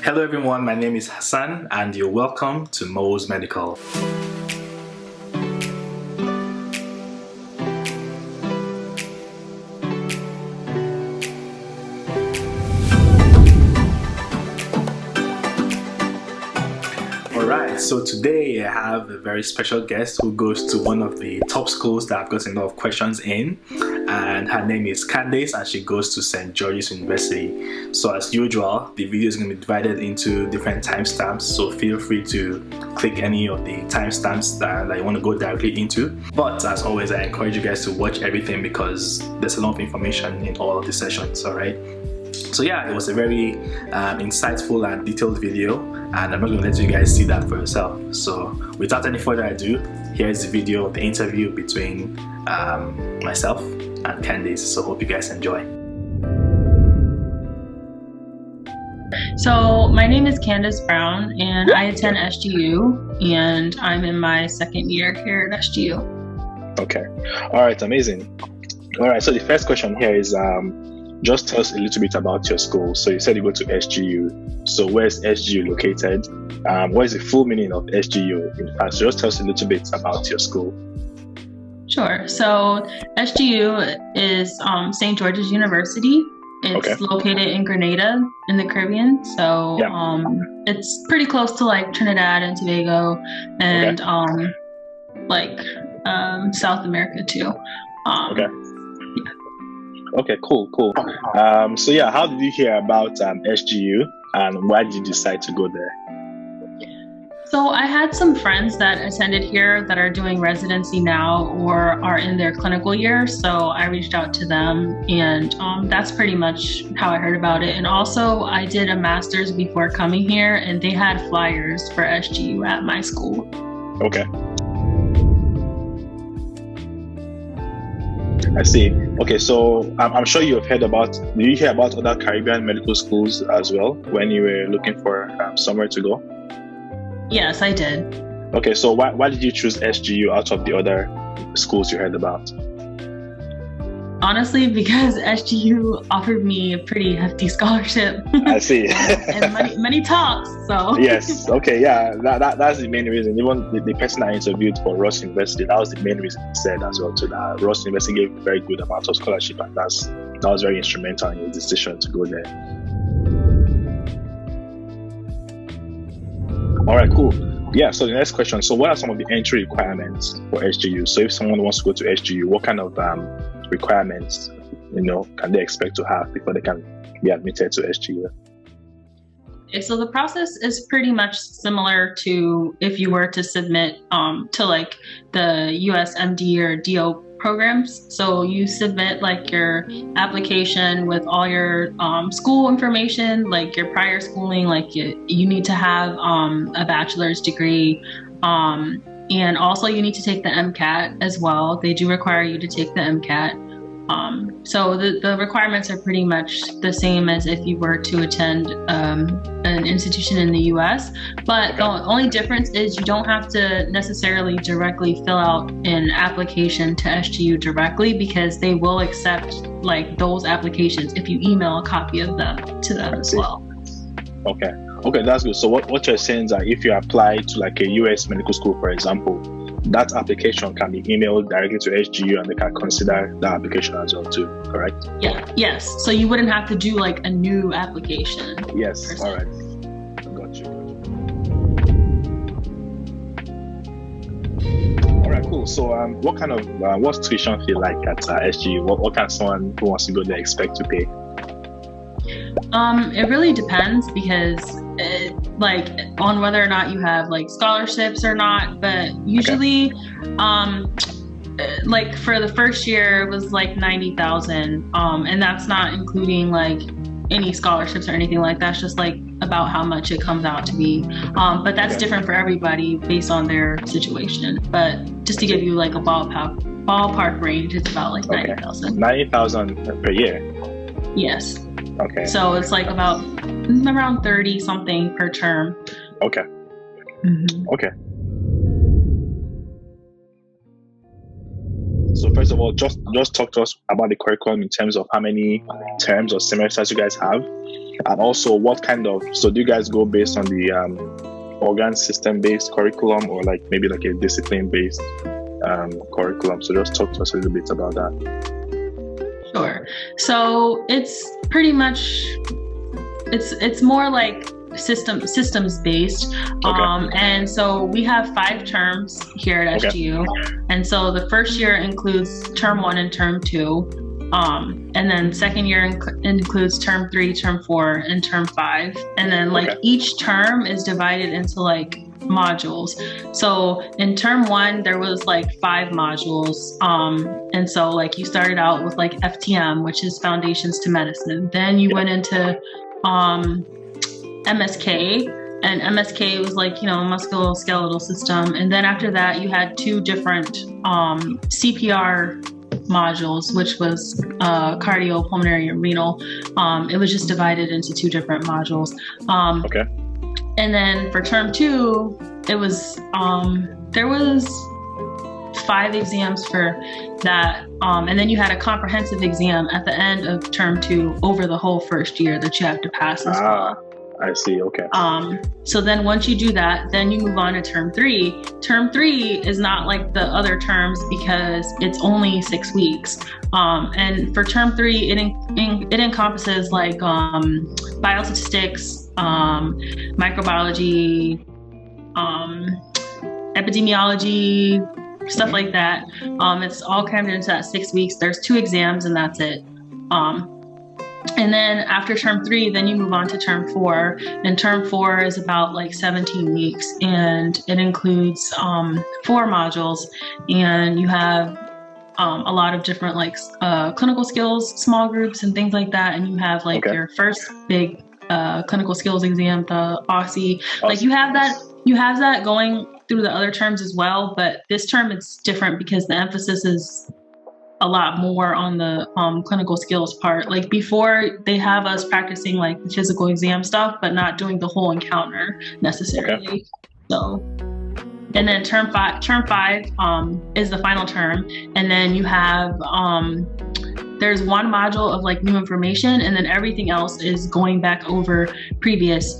Hello everyone, my name is Hassan and you're welcome to Mo's Medical. Alright, so today I have a very special guest who goes to one of the top schools that I've gotten a lot of questions in, and her name is Candace and she goes to St. George's University. So as usual, the video is going to be divided into different timestamps, so feel free to click any of the timestamps that you want to go directly into. But as always, I encourage you guys to watch everything because there's a lot of information in all of the sessions, alright? So yeah, it was a very insightful and detailed video, and I'm not going to let you guys see that for yourself. So without any further ado, here's the video of the interview between myself and Candace. So hope you guys enjoy. So my name is Candace Brown and I attend SGU and I'm in my second year here at SGU. Okay. All right. Amazing. All right. So the first question here is just tell us a little bit about your school. So you said you go to SGU. So where's SGU located? What is the full meaning of SGU? In fact, so just tell us a little bit about your school. Sure. So SGU is St. George's University. It's located in Grenada in the Caribbean. So it's pretty close to like Trinidad and Tobago and South America too. Okay, cool. So yeah, how did you hear about SGU and why did you decide to go there? So I had some friends that attended here that are doing residency now or are in their clinical year. So I reached out to them and that's pretty much how I heard about it. And also I did a master's before coming here and they had flyers for SGU at my school. Okay. I see. Okay, so I'm sure you have heard about, did you hear about other Caribbean medical schools as well when you were looking for somewhere to go? Yes, I did. Okay, so why did you choose SGU out of the other schools you heard about? Honestly, because SGU offered me a pretty hefty scholarship. I see. and many talks, so. Yes, okay, yeah, that's the main reason. Even the person I interviewed for Ross University, that was the main reason he said as well, too, that Ross University gave a very good amount of scholarship, and that was very instrumental in your decision to go there. All right, cool. Yeah, so the next question. So what are some of the entry requirements for SGU? So if someone wants to go to SGU, what kind of requirements, can they expect to have before they can be admitted to SGU? Okay, so the process is pretty much similar to if you were to submit to like the USMLE or DO programs. So you submit like your application with all your school information, like your prior schooling, like you need to have a bachelor's degree. And also you need to take the MCAT as well. They do require you to take the MCAT. So the requirements are pretty much the same as if you were to attend an institution in the US, but the only difference is you don't have to necessarily directly fill out an application to SGU directly because they will accept like those applications if you email a copy of them to them as well. Okay, that's good. So what you're saying is that if you apply to like a US medical school, for example, that application can be emailed directly to SGU and they can consider that application as well too, correct? Yeah, yes. So you wouldn't have to do like a new application. Yes, all right. Got you. All right, cool. So what kind of, what's tuition fee like at SGU? What can someone who wants to go there expect to pay? It really depends because like on whether or not you have like scholarships or not, but usually like for the first year it was like 90,000 and that's not including like any scholarships or anything like that. It's just like about how much it comes out to be, but that's different for everybody based on their situation. But just to give you like a ballpark range, it's about like 90,000. 90,000 per year? Yes. Okay. So it's like about around 30 something per term. Okay. Mm-hmm. Okay. So first of all, just talk to us about the curriculum in terms of how many terms or semesters you guys have, And also, what kind of, so do you guys go based on the organ system based curriculum, or like maybe like a discipline based curriculum? So just talk to us a little bit about that. Sure. So it's pretty much, it's more like systems based. And so we have 5 terms here at SGU. And so the first year includes term 1 and term 2. And then second year includes term 3, term 4, and term 5. And then like each term is divided into like modules. So in term 1, there was like 5 modules. And so like you started out with like FTM, which is Foundations to Medicine. Then you went into MSK, and MSK was like, musculoskeletal system. And then after that, you had 2 different CPR modules, which was cardiopulmonary and renal. It was just divided into 2 different modules. And then for term 2, it was there was 5 exams for that, and then you had a comprehensive exam at the end of term 2 over the whole first year that you have to pass as well. I see. Okay. So then once you do that, then you move on to term 3. Term 3 is not like the other terms because it's only 6 weeks. And for term 3, it encompasses like biostatistics, microbiology, epidemiology, stuff like that. It's all crammed into that 6 weeks. There's 2 exams and that's it. And then after term 3, then you move on to term 4. And term 4 is about like 17 weeks. And it includes 4 modules. And you have a lot of different like clinical skills, small groups and things like that. And you have like your first big clinical skills exam, the OSCE. Like you have that going through the other terms as well. But this term it's different because the emphasis is a lot more on the clinical skills part. Like before, they have us practicing like the physical exam stuff, but not doing the whole encounter necessarily. So, and then term 5 is the final term, and then you have there's 1 module of like new information, and then everything else is going back over previous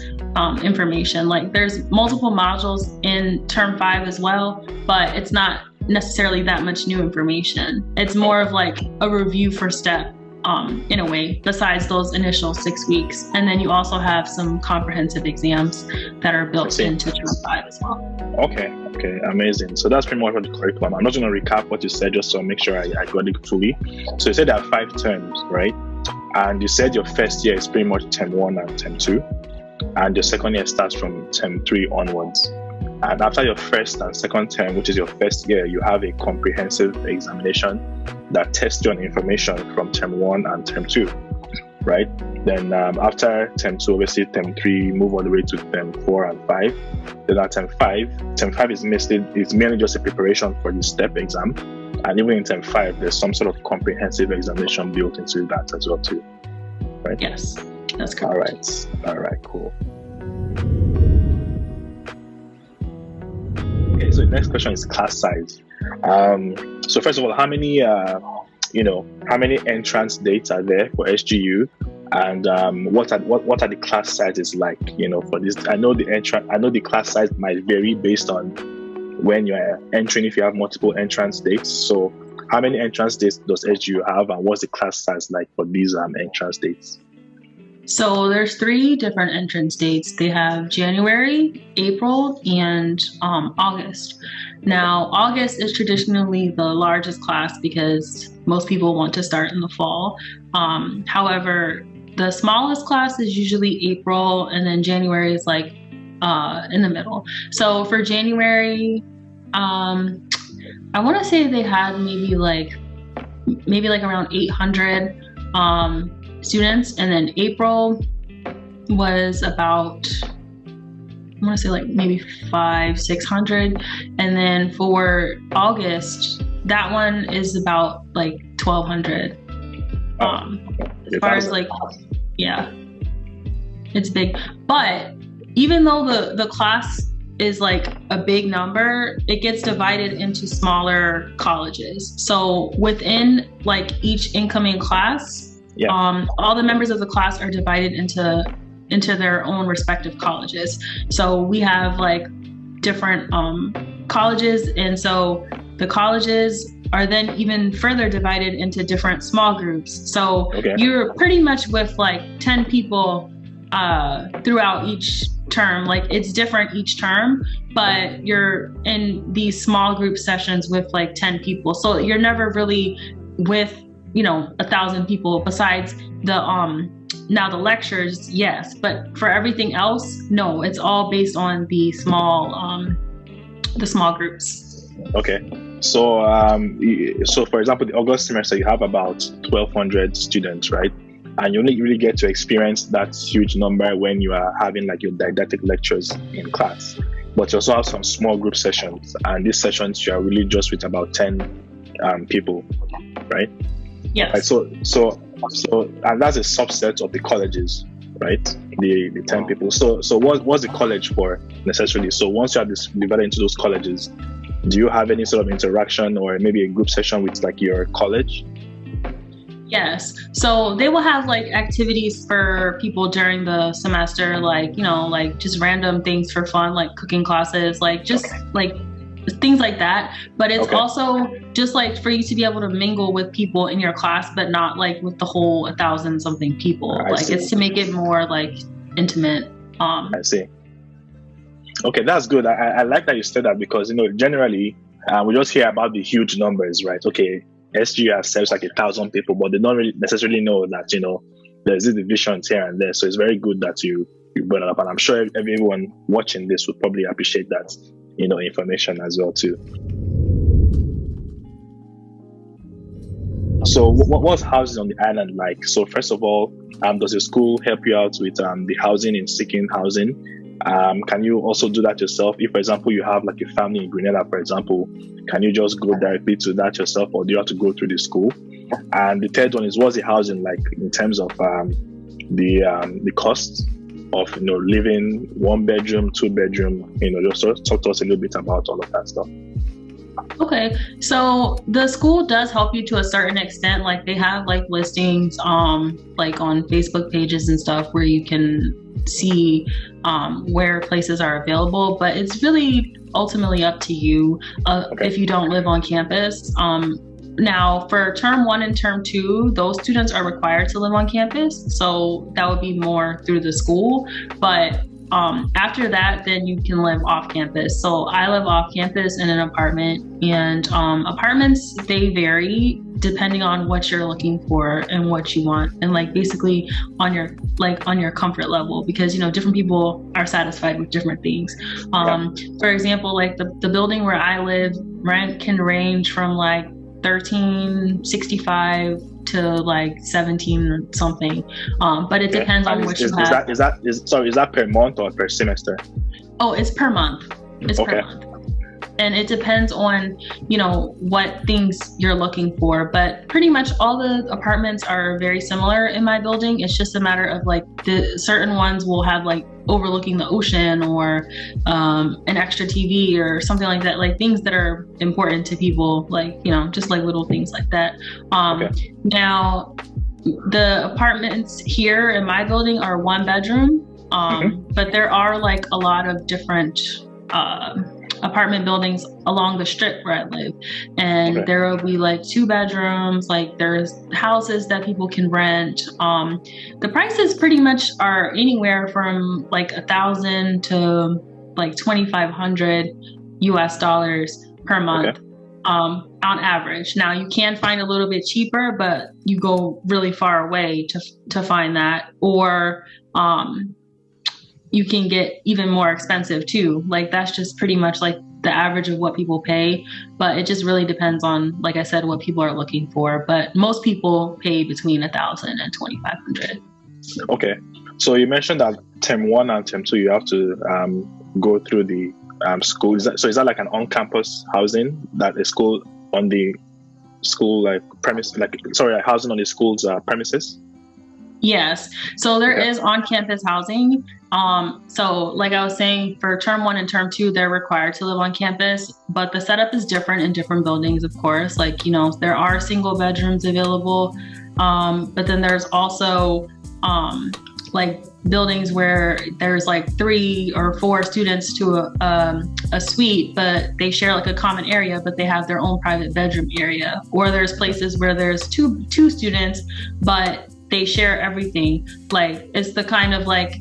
information. Like there's multiple modules in term 5 as well, but it's not necessarily that much new information. It's more of like a review for STEP in a way, besides those initial 6 weeks. And then you also have some comprehensive exams that are built into term 5 as well. Okay, amazing. So that's pretty much what the curriculum. I'm not going to recap what you said just to make sure I got it fully. So you said there are 5 terms, right? And you said your first year is pretty much term 1 and term 2. And your second year starts from term 3 onwards. And after your first and second term, which is your first year, you have a comprehensive examination that tests you on information from term 1 and term 2, right? Then after term 2, obviously term 3, move all the way to term 4 and 5. Then at term 5 is mainly just a preparation for the STEP exam. And even in term 5, there's some sort of comprehensive examination built into that as well too, right? Yes, that's correct. All right, cool. Okay, so the next question is class size. So first of all, how many entrance dates are there for SGU, and what are the class sizes like? For this, I know the class size might vary based on when you are entering. If you have multiple entrance dates, so how many entrance dates does SGU have, and what's the class size like for these entrance dates? So there's 3 different entrance dates. They have January, April, and August. Now, August is traditionally the largest class because most people want to start in the fall. However, the smallest class is usually April, and then January is like in the middle. So for January, I want to say they had maybe like around 800 students, and then April was about, I want to say like maybe 500-600, and then for August, that one is about like 1,200. As far as like, yeah, it's big. But even though the class is like a big number, it gets divided into smaller colleges. So within like each incoming class, Yeah. All the members of the class are divided into their own respective colleges. So we have like different colleges, and so the colleges are then even further divided into different small groups. So you're pretty much with like 10 people throughout each term. Like it's different each term, but you're in these small group sessions with like 10 people. So you're never really with, 1,000 people besides the now the lectures, yes, but for everything else, no, it's all based on the small groups. Okay. So, so for example, the August semester, you have about 1,200 students, right? And you only really get to experience that huge number when you are having like your didactic lectures in class. But you also have some small group sessions, and these sessions you are really just with about 10 people, right? Yes. Right, so, and that's a subset of the colleges, right? The 10 people. So what's the college for necessarily? So once you have this divided into those colleges, do you have any sort of interaction or maybe a group session with like your college? Yes. So they will have like activities for people during the semester, like, like just random things for fun, like cooking classes, like just like things like that. But it's also just like for you to be able to mingle with people in your class, but not like with the whole 1,000 something people. It's to make it more like intimate. I see. Okay, that's good. I like that you said that because, generally we just hear about the huge numbers, right? Okay, SGU accepts like 1,000 people, but they don't really necessarily know that, there's these divisions here and there. So it's very good that you brought it up. And I'm sure everyone watching this would probably appreciate that, information as well too. So what's housing on the island like? So first of all, does the school help you out with the housing in seeking housing? Can you also do that yourself? If, for example, you have like a family in Grenada, for example, can you just go directly to that yourself, or do you have to go through the school? And the third one is, what's the housing like in terms of the cost of living 1 bedroom, 2 bedroom? Just talk to us a little bit about all of that stuff. Okay, so the school does help you to a certain extent. Like they have like listings like on Facebook pages and stuff where you can see where places are available, but it's really ultimately up to you if you don't live on campus. Now for term 1 and term 2, those students are required to live on campus, so that would be more through the school. But after that, then you can live off campus. So I live off campus in an apartment, and apartments, they vary depending on what you're looking for and what you want, and like basically on your comfort level, because different people are satisfied with different things. For example, like the building where I live, rent can range from like $13.65 to like 17 something, but it depends on what you have. Is that per month or per semester? Oh, it's per month. It's per month. And it depends on, what things you're looking for. But pretty much all the apartments are very similar in my building. It's just a matter of like the certain ones will have like overlooking the ocean or an extra TV or something like that, like things that are important to people, like, just like little things like that. Now, the apartments here in my building are 1 bedroom, but there are like a lot of different apartment buildings along the strip where I live, and there will be like 2 bedrooms. Like there's houses that people can rent. The prices pretty much are anywhere from like $1,000 to like $2,500 US per month, on average. Now you can find a little bit cheaper, but you go really far away to find that, or you can get even more expensive too. Like that's just pretty much like the average of what people pay, but it just really depends on, like I said, what people are looking for. But most people pay between $1,000 and $2,500. Okay, so you mentioned that term 1 and term 2 you have to go through the school. Is that like an on-campus housing, that a school on the school like premise, housing on the school's premises? Yes. So there is on-campus housing. So like I was saying, for term 1 and term 2, they're required to live on campus, but the setup is different in different buildings, of course. Like, there are single bedrooms available But then there's also like buildings where there's like 3 or 4 students to a suite, but they share like a common area, but they have their own private bedroom area. Or there's places where there's two students, but they share everything. Like it's the kind of like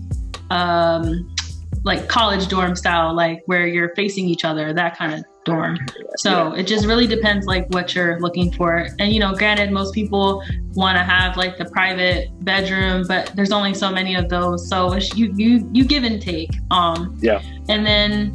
college dorm style, like where you're facing each other, that kind of dorm. So it just really depends like what you're looking for. And granted, most people want to have like the private bedroom, but there's only so many of those, so it's you give and take. And then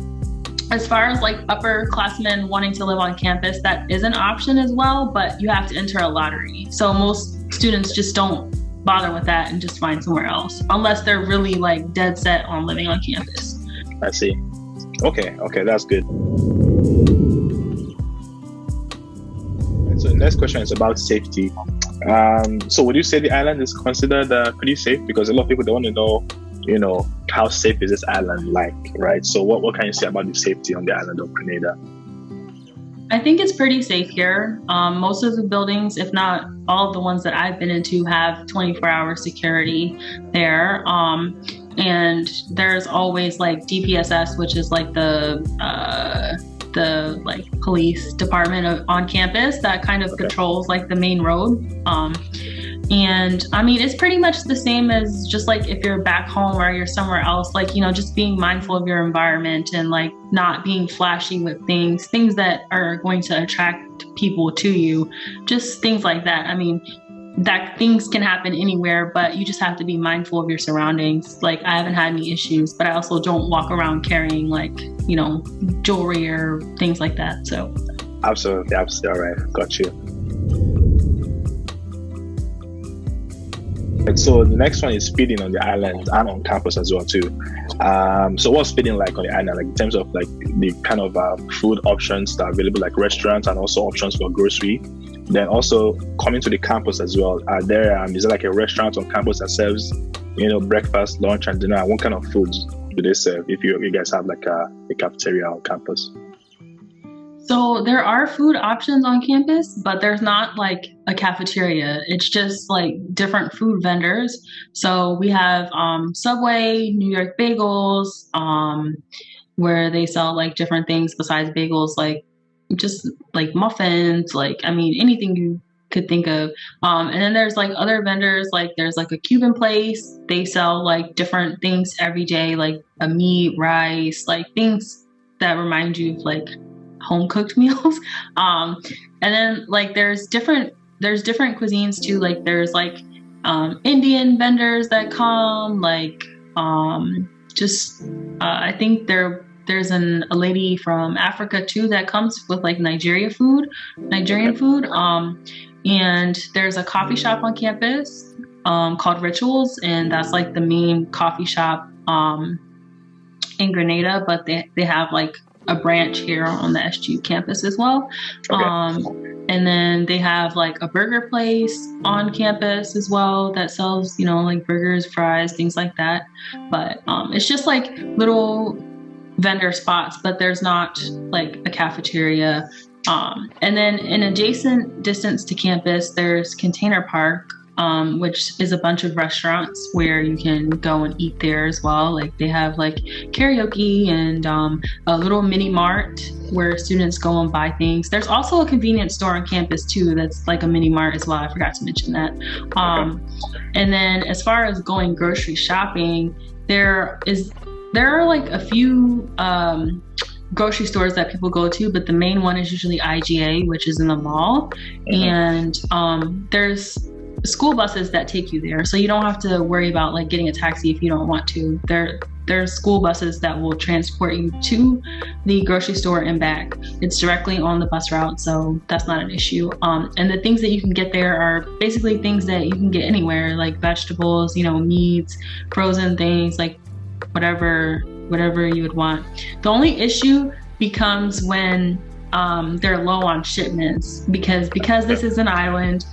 as far as like upperclassmen wanting to live on campus, that is an option as well, but you have to enter a lottery. So most students just don't bother with that and just find somewhere else, unless they're really like dead set on living on campus. I see. Okay, that's good. So the next question is about safety. So would you say the island is considered pretty safe? Because a lot of people, they want to know, how safe is this island like, right? So what can you say about the safety on the island of Grenada? I think it's pretty safe here. Most of the buildings, if not all of the ones that I've been into, have 24-hour security there. And there's always like DPSS, which is like the like police department on campus that kind of controls like the main road. And I mean, it's pretty much the same as just like if you're back home or you're somewhere else, like, just being mindful of your environment and like not being flashy with things that are going to attract people to you, just things like that. I mean, that things can happen anywhere, but you just have to be mindful of your surroundings. Like I haven't had any issues, but I also don't walk around carrying like, jewelry or things like that. So absolutely. All right. Got you. And so the next one is feeding on the island and on campus as well too. So what's feeding like on the island, like in terms of like the kind of food options that are available, like restaurants and also options for grocery? Then also coming to the campus as well, is there like a restaurant on campus that serves, breakfast, lunch, and dinner? What kind of foods do they serve if you guys have like a cafeteria on campus? So there are food options on campus, but there's not like a cafeteria. It's just like different food vendors. So we have Subway, New York Bagels, where they sell like different things besides bagels, like just like muffins, like, I mean, anything you could think of. And then there's like other vendors, like there's like a Cuban place. They sell like different things every day, like a meat, rice, like things that remind you of like home cooked meals. And then like there's different cuisines too. Like there's like Indian vendors that come, like I think there's a lady from Africa too that comes with like Nigerian food. And there's a coffee shop on campus called Rituals, and that's like the main coffee shop in Grenada, but they have like a branch here on the SGU campus as well. And then they have like a burger place on campus as well that sells, like burgers, fries, things like that. But it's just like little vendor spots, but there's not like a cafeteria. And then in adjacent distance to campus, there's Container Park, which is a bunch of restaurants where you can go and eat there as well. Like they have like karaoke and a little mini mart where students go and buy things. There's also a convenience store on campus too that's like a mini mart as well. I forgot to mention that. And then as far as going grocery shopping, there are like a few grocery stores that people go to, but the main one is usually IGA, which is in the mall. And there's school buses that take you there, so you don't have to worry about like getting a taxi if you don't want to. There's school buses that will transport you to the grocery store and back. It's directly on the bus route, so that's not an issue. And the things that you can get there are basically things that you can get anywhere, like vegetables, meats, frozen things, like whatever you would want. The only issue becomes when they're low on shipments, because this is an island,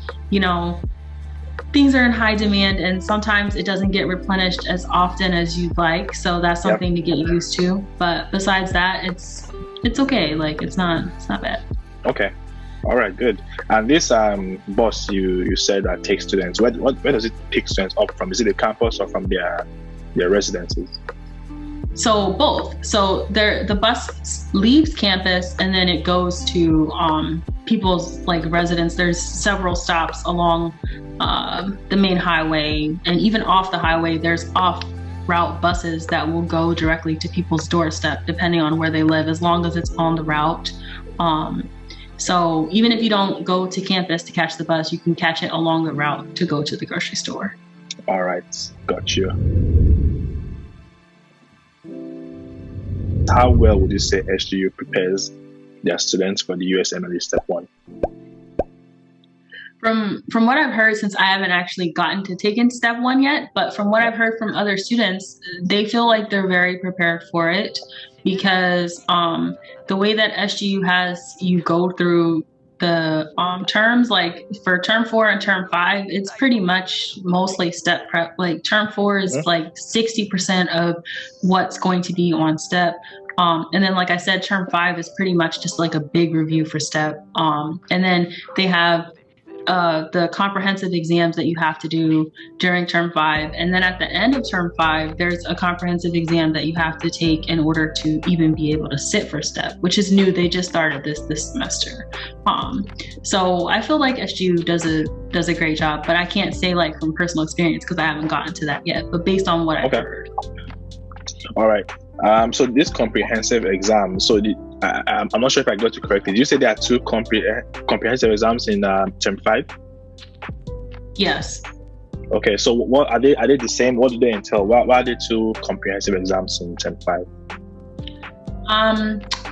things are in high demand, and sometimes it doesn't get replenished as often as you'd like. So that's something to get used to. But besides that, it's okay. Like it's not bad. Okay. All right, good. And this bus you said that takes students, where does it pick students up from? Is it the campus or from their residences? So both. So the bus leaves campus and then it goes to people's like residence. There's several stops along the main highway, and even off the highway, there's off route buses that will go directly to people's doorstep, depending on where they live, as long as it's on the route. So even if you don't go to campus to catch the bus, you can catch it along the route to go to the grocery store. All right, got you. How well would you say SGU prepares their students for the USMLE Step 1? From what I've heard, since I haven't actually gotten to take in Step 1 yet, but from what I've heard from other students, they feel like they're very prepared for it, because the way that SGU has you go through the terms, like for term 4 and term 5, it's pretty much mostly step prep. Like term 4 is like 60% of what's going to be on step. And then, like I said, term 5 is pretty much just like a big review for step. And then they have the comprehensive exams that you have to do during term 5. And then at the end of term 5, there's a comprehensive exam that you have to take in order to even be able to sit for step, which is new. They just started this semester. So I feel like SGU does a great job, but I can't say like from personal experience because I haven't gotten to that yet, but based on what I've heard. All right. So this comprehensive exam, so I'm not sure if I got it correctly. Did you say there are 2 comprehensive exams in term 5? Yes. Okay, so what are they the same? What do they entail? Why are there 2 comprehensive exams in term 5?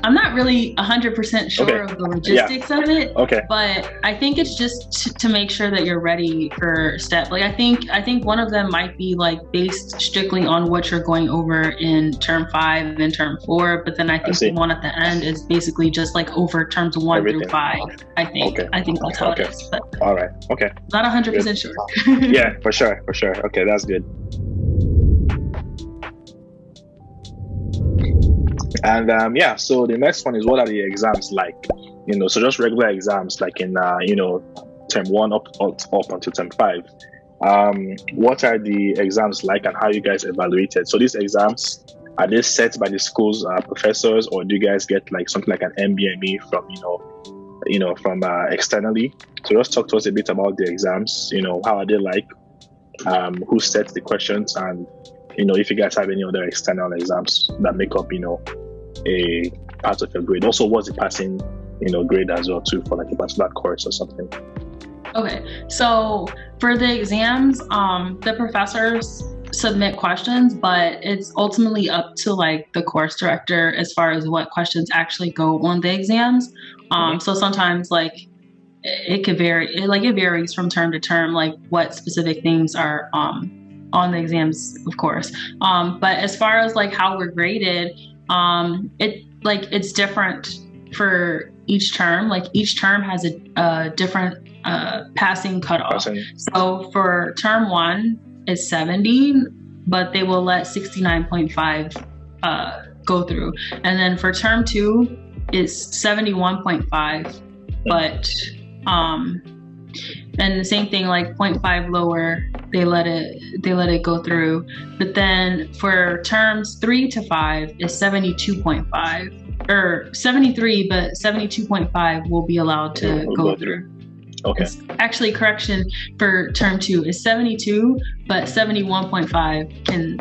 I'm not really 100% sure of the logistics of it. Okay. But I think it's just to make sure that you're ready for step. Like I think one of them might be like based strictly on what you're going over in term 5 and term 4, but then I think the one at the end is basically just like over terms 1 through 5. I think. Okay. I think that's how it is. But all right. Okay. Not 100% sure. Yeah, for sure. Okay, that's good. And so the next one is, what are the exams like? So just regular exams like in term 1 up until term 5. What are the exams like and how you guys evaluate it? So these exams, are they set by the school's professors, or do you guys get like something like an MBME from from externally? So just talk to us a bit about the exams. How are they like? Who sets the questions, and if you guys have any other external exams that make up a part of your grade. Also, what's the passing grade as well too for like a particular course or something? Okay, so for the exams, the professors submit questions, but it's ultimately up to like the course director as far as what questions actually go on the exams. So sometimes like it could vary. It varies from term to term, like what specific things are on the exams, of course. But as far as like how we're graded, it's different for each term. Like each term has a different passing cutoff. So for term 1 is 70, but they will let 69.5 go through. And then for term 2 is 71.5, but and the same thing, like 0.5 lower, they let it go through. But then for terms 3 to 5 is 72.5, or 73, but 72.5 will be allowed to go through. Okay. Actually, correction, for term 2 is 72, but 71.5 can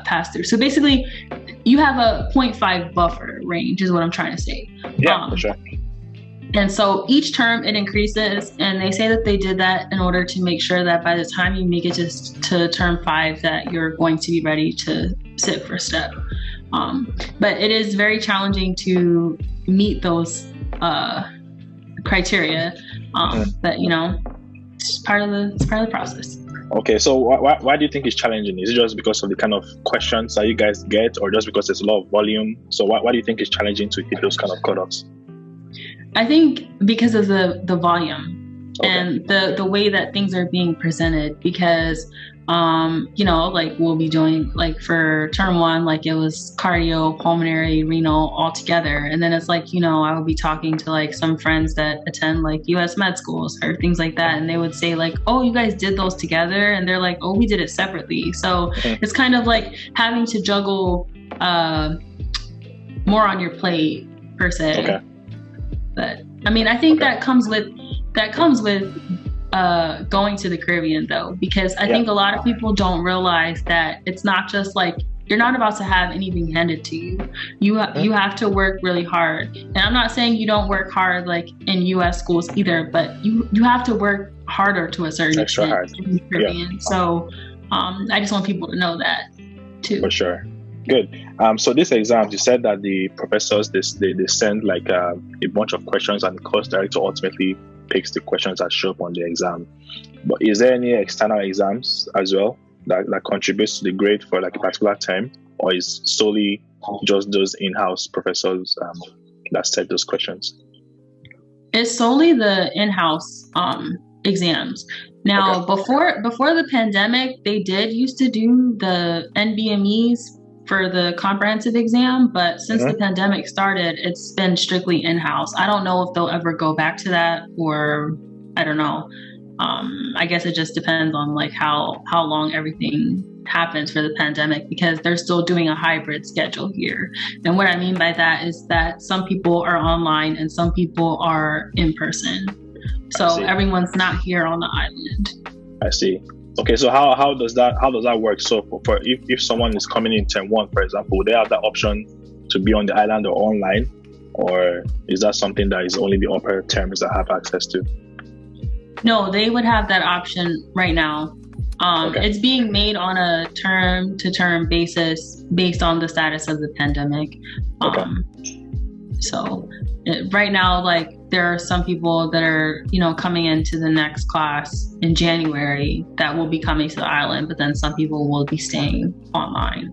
pass through. So basically, you have a 0.5 buffer range, is what I'm trying to say. Yeah, for sure. And so each term it increases, and they say that they did that in order to make sure that by the time you make it to term 5 that you're going to be ready to sit for step. But it is very challenging to meet those criteria. But it's part of the process. Okay, so why do you think it's challenging? Is it just because of the kind of questions that you guys get, or just because there's a lot of volume? So why do you think it's challenging to hit those kind of cutoffs? I think because of the volume and the way that things are being presented, because like we'll be doing like for term 1, like it was cardio, pulmonary, renal all together. And then it's like, I would be talking to like some friends that attend like US med schools or things like that. And they would say like, oh, you guys did those together. And they're like, oh, we did it separately. So it's kind of like having to juggle more on your plate per se. Okay. But I mean, I think that comes with going to the Caribbean though, because I think a lot of people don't realize that it's not just like you're not about to have anything handed to you. You have to work really hard. And I'm not saying you don't work hard like in US schools either, but you have to work harder to a certain extent in the Caribbean. Yeah. So I just want people to know that too. For sure. Good. So this exam, you said that the professors they send like a bunch of questions, and the course director ultimately picks the questions that show up on the exam. But is there any external exams as well that contributes to the grade for like a particular term, or is solely just those in-house professors that set those questions? It's solely the in-house exams. Now, before the pandemic, they did used to do the NBMEs for the comprehensive exam, but since the pandemic started, it's been strictly in-house. I don't know if they'll ever go back to that, or I don't know. I guess it just depends on like how long everything happens for the pandemic, because they're still doing a hybrid schedule here. And what I mean by that is that some people are online and some people are in person. So everyone's not here on the island. I see. Okay, so how does that work? So for if someone is coming in term 1, for example, would they have that option to be on the island or online, or is that something that is only the upper terms that have access to? No, they would have that option right now. It's being made on a term-to-term basis based on the status of the pandemic. So right now, like there are some people that are, coming into the next class in January that will be coming to the island, but then some people will be staying online.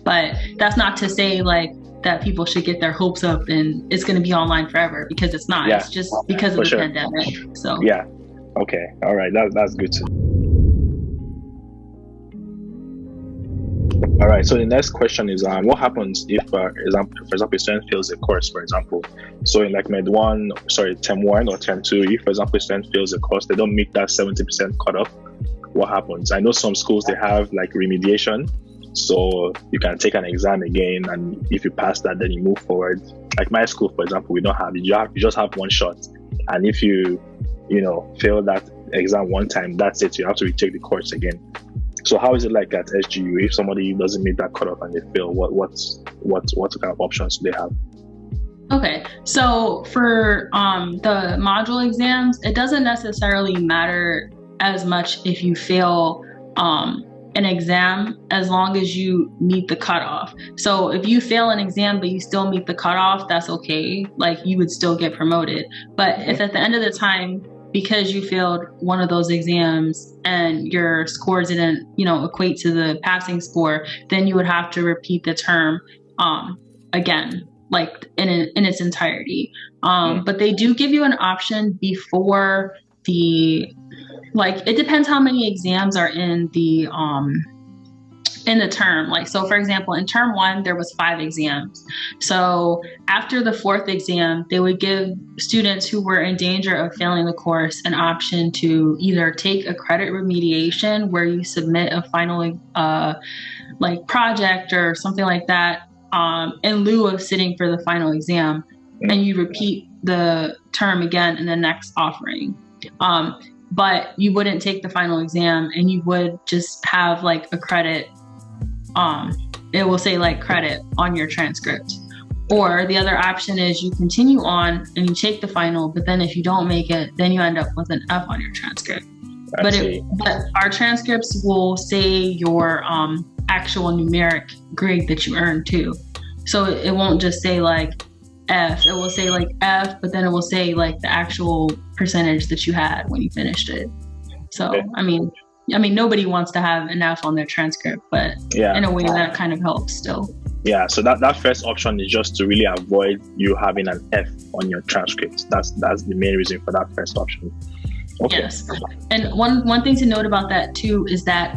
But that's not to say like that people should get their hopes up and it's going to be online forever, because it's not. It's just because of the pandemic. So yeah. Okay. All right. That's good to know. All right. So the next question is, what happens if, for example, a student fails a course, for example? So in like term 1 or term 2, if, for example, a student fails a course, they don't meet that 70% cutoff, what happens? I know some schools, they have like remediation. So you can take an exam again, and if you pass that, then you move forward. Like my school, for example, we don't have it. You just have one shot. And if you fail that exam one time, that's it. You have to retake the course again. So how is it like at SGU if somebody doesn't meet that cutoff and they fail? What kind of options do they have? Okay, so for the module exams, it doesn't necessarily matter as much if you fail an exam as long as you meet the cutoff. So if you fail an exam but you still meet the cutoff, that's okay. Like you would still get promoted. But if at the end of the time, because you failed one of those exams and your score didn't, equate to the passing score, then you would have to repeat the term again, like in its entirety. But they do give you an option before it depends how many exams are in the term. Like, so for example, in term 1, there was 5 exams. So after the 4th exam, they would give students who were in danger of failing the course an option to either take a credit remediation where you submit a final project or something like that in lieu of sitting for the final exam, and you repeat the term again in the next offering. But you wouldn't take the final exam, and you would just have like a credit. It will say like credit on your transcript. Or the other option is you continue on and you take the final, but then if you don't make it, then you end up with an F on your transcript. But our transcripts will say your actual numeric grade that you earned too. So it won't just say like F, it will say like F, but then it will say like the actual percentage that you had when you finished it. So, I mean, nobody wants to have an F on their transcript, but in a way that kind of helps still. Yeah, so that first option is just to really avoid you having an F on your transcript. That's the main reason for that first option. Okay. Yes. And one thing to note about that too is that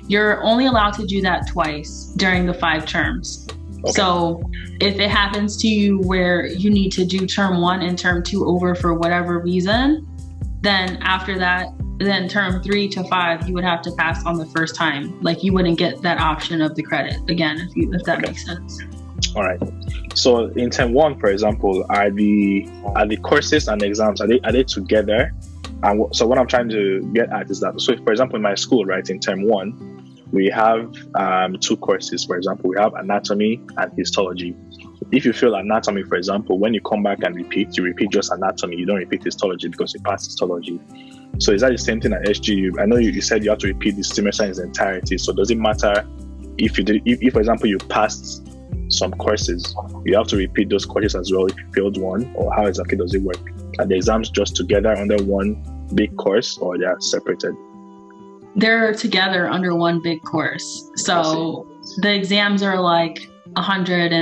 you're only allowed to do that twice during the 5 terms. Okay. So if it happens to you where you need to do term 1 and term 2 over for whatever reason, then after that, then term 3 to 5, you would have to pass on the first time. Like you wouldn't get that option of the credit again, if that makes sense. All right. So in term 1, for example, are the courses and exams, are they together? And so what I'm trying to get at is that, so for example, in my school, right, in term 1, we have 2 courses. For example, we have anatomy and histology. If you fail anatomy, for example, when you come back and repeat, you repeat just anatomy. You don't repeat histology because you passed histology. So is that the same thing at SGU? I know you said you have to repeat the semester in its entirety. So does it matter if for example, you passed some courses, you have to repeat those courses as well if you failed one, or how exactly does it work? Are the exams just together under one big course, or they are separated? They're together under one big course. So the exams are like 100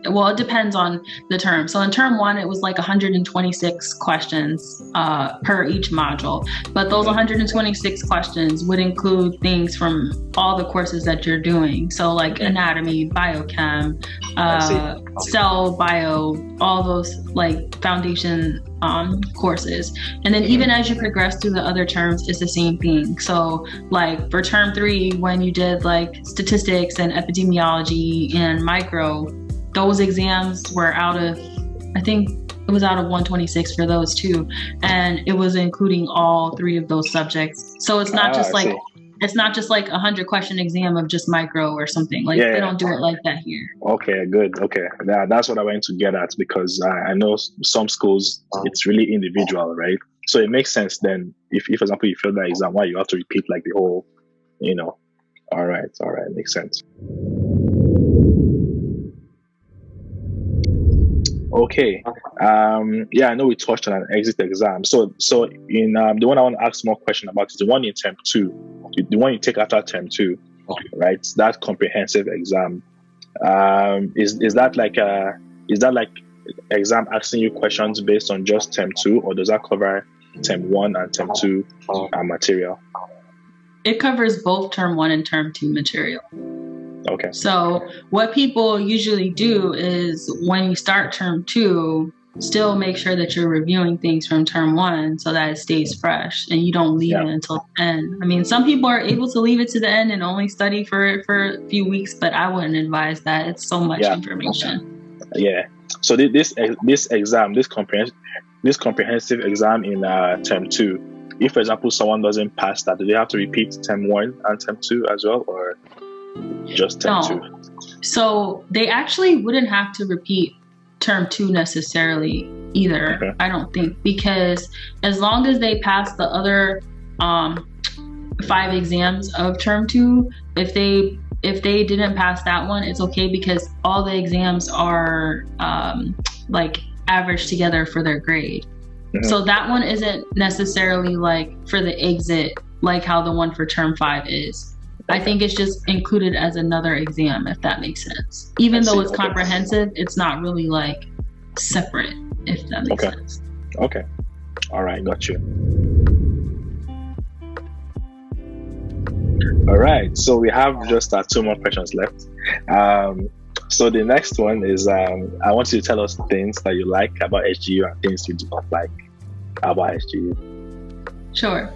well, it depends on the term. So in term 1, it was like 126 questions per each module. But those 126 questions would include things from all the courses that you're doing. So like anatomy, biochem, cell bio, all those like foundation courses. And then even as you progress through the other terms, it's the same thing. So like for term 3, when you did like statistics and epidemiology and micro, those exams were out of, I think it was out of 126 for those too. And it was including all 3 of those subjects. So it's not just like, it's not just like 100 question exam of just micro or something. Like they don't do it like that here. Okay, good. Okay. That's what I went to get at, because I know some schools, it's really individual, right? So it makes sense then if for example, you fail that exam, why you have to repeat like the whole, All right. Makes sense. Okay. I know we touched on an exit exam. So in the one I want to ask more question about is the one in term 2, the one you take after term 2, right? That comprehensive exam. Is that like exam asking you questions based on just term 2, or does that cover term 1 and term 2 material? It covers both term 1 and term 2 material. Okay. So what people usually do is when you start term 2, still make sure that you're reviewing things from term 1 so that it stays fresh and you don't leave it until the end. I mean, some people are able to leave it to the end and only study for it for a few weeks, but I wouldn't advise that. It's so much information. Yeah. So this exam, this comprehensive exam in term 2, if for example someone doesn't pass that, do they have to repeat term 1 and term 2 as well, or just term 2? So they actually wouldn't have to repeat term 2 necessarily either. Okay. I don't think, because as long as they pass the other 5 exams of term 2, if they didn't pass that one, it's okay, because all the exams are like averaged together for their grade. Mm-hmm. So that one isn't necessarily like for the exit like how the one for term 5 is. I think it's just included as another exam, if that makes sense. Even though it's comprehensive, it's not really like separate, if that makes sense. Okay. All right, got you. All right, so we have just 2 more questions left. So the next one is, I want you to tell us things that you like about SGU and things you do not like about SGU. Sure.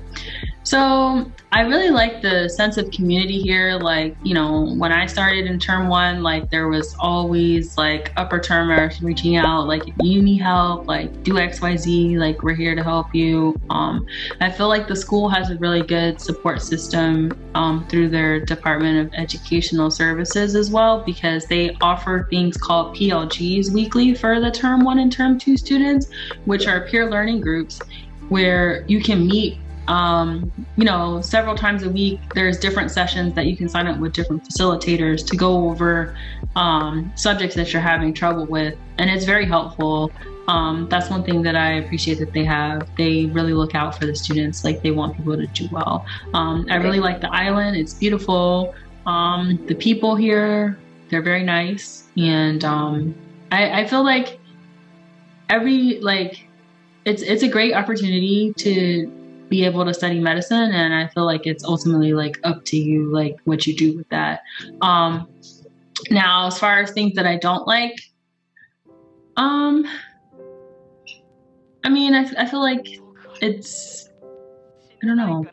So I really like the sense of community here. Like, when I started in term 1, like there was always like upper termers reaching out, like if you need help, like do XYZ, like we're here to help you. I feel like the school has a really good support system through their Department of Educational Services as well, because they offer things called PLGs weekly for the term 1 and term 2 students, which are peer learning groups where you can meet several times a week. There's different sessions that you can sign up with different facilitators to go over subjects that you're having trouble with, and it's very helpful. That's one thing that I appreciate that they have. They really look out for the students, like they want people to do well. I really like the island. It's beautiful. The people here, they're very nice, and I feel like it's a great opportunity to be able to study medicine, and I feel like it's ultimately like up to you, like what you do with that. Now, as far as things that I don't like, I mean, I feel like it's, I don't know.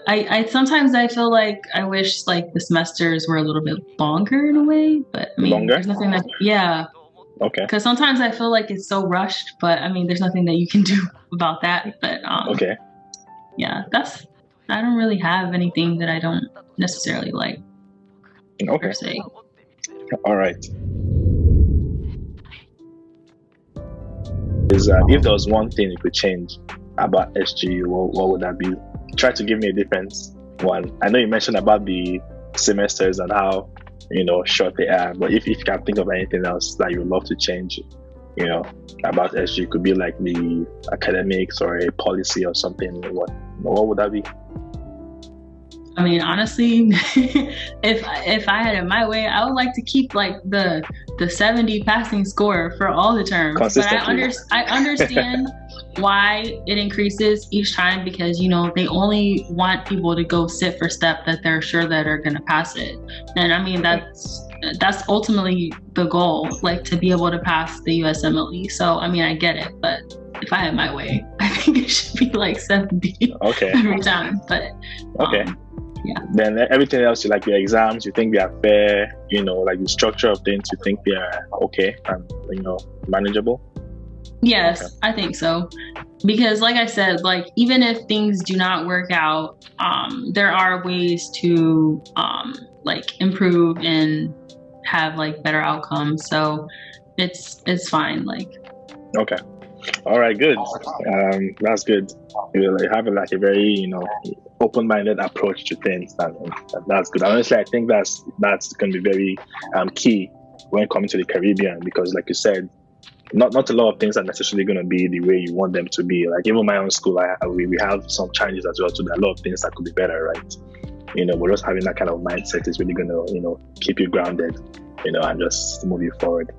I sometimes I feel like I wish like the semesters were a little bit longer in a way, but I mean, Longer? there's nothing that, yeah. Okay. Because sometimes I feel like it's so rushed, but I mean, there's nothing that you can do about that. But Okay. yeah, I don't really have anything that I don't necessarily like Okay. per se. All right. If there was one thing you could change about SGU, what would that be? Try to give me a different one. I know you mentioned about the semesters and how, short they are, but if you can think of anything else that you would love to change, about SGU, it could be like the academics or a policy or something. What would that be? I mean, honestly, if I had it my way, I would like to keep like the 70 passing score for all the terms. But I understand why it increases each time, because they only want people to go sit for step that they're sure that are going to pass it. And I mean, that's ultimately the goal, like to be able to pass the USMLE. So I mean, I get it, but if I had my way, I think it should be like 70 every time. But okay. Yeah. Then everything else, you like your exams, you think they are fair, like the structure of things, you think they are okay and manageable? Yes, okay. I think so. Because like I said, like even if things do not work out, there are ways to like improve and have like better outcomes. So it's fine. Like okay. All right, good. That's good. You have like a very, open-minded approach to things. That's good. Honestly, I think that's going to be very key when coming to the Caribbean, because like you said, not a lot of things are necessarily going to be the way you want them to be. Like even my own school, we have some challenges as well. So there are a lot of things that could be better, right? But just having that kind of mindset is really going to, keep you grounded, and just move you forward.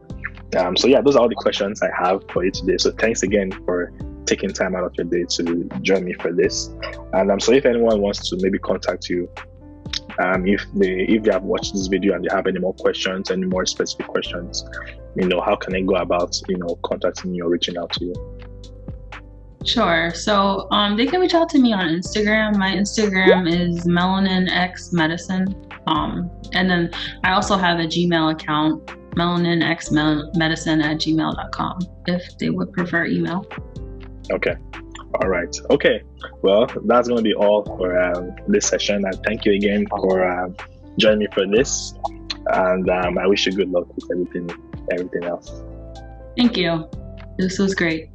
So yeah, those are all the questions I have for you today. So thanks again for taking time out of your day to join me for this. And so if anyone wants to maybe contact you, if they have watched this video and they have any more questions, any more specific questions, how can they go about, contacting you or reaching out to you? Sure. So they can reach out to me on Instagram. My Instagram is melanixmedicine. And then I also have a Gmail account, melanixmedicine@gmail.com, if they would prefer email. Okay. All right. Okay. Well, that's going to be all for this session. And thank you again for joining me for this. And I wish you good luck with everything else. Thank you. This was great.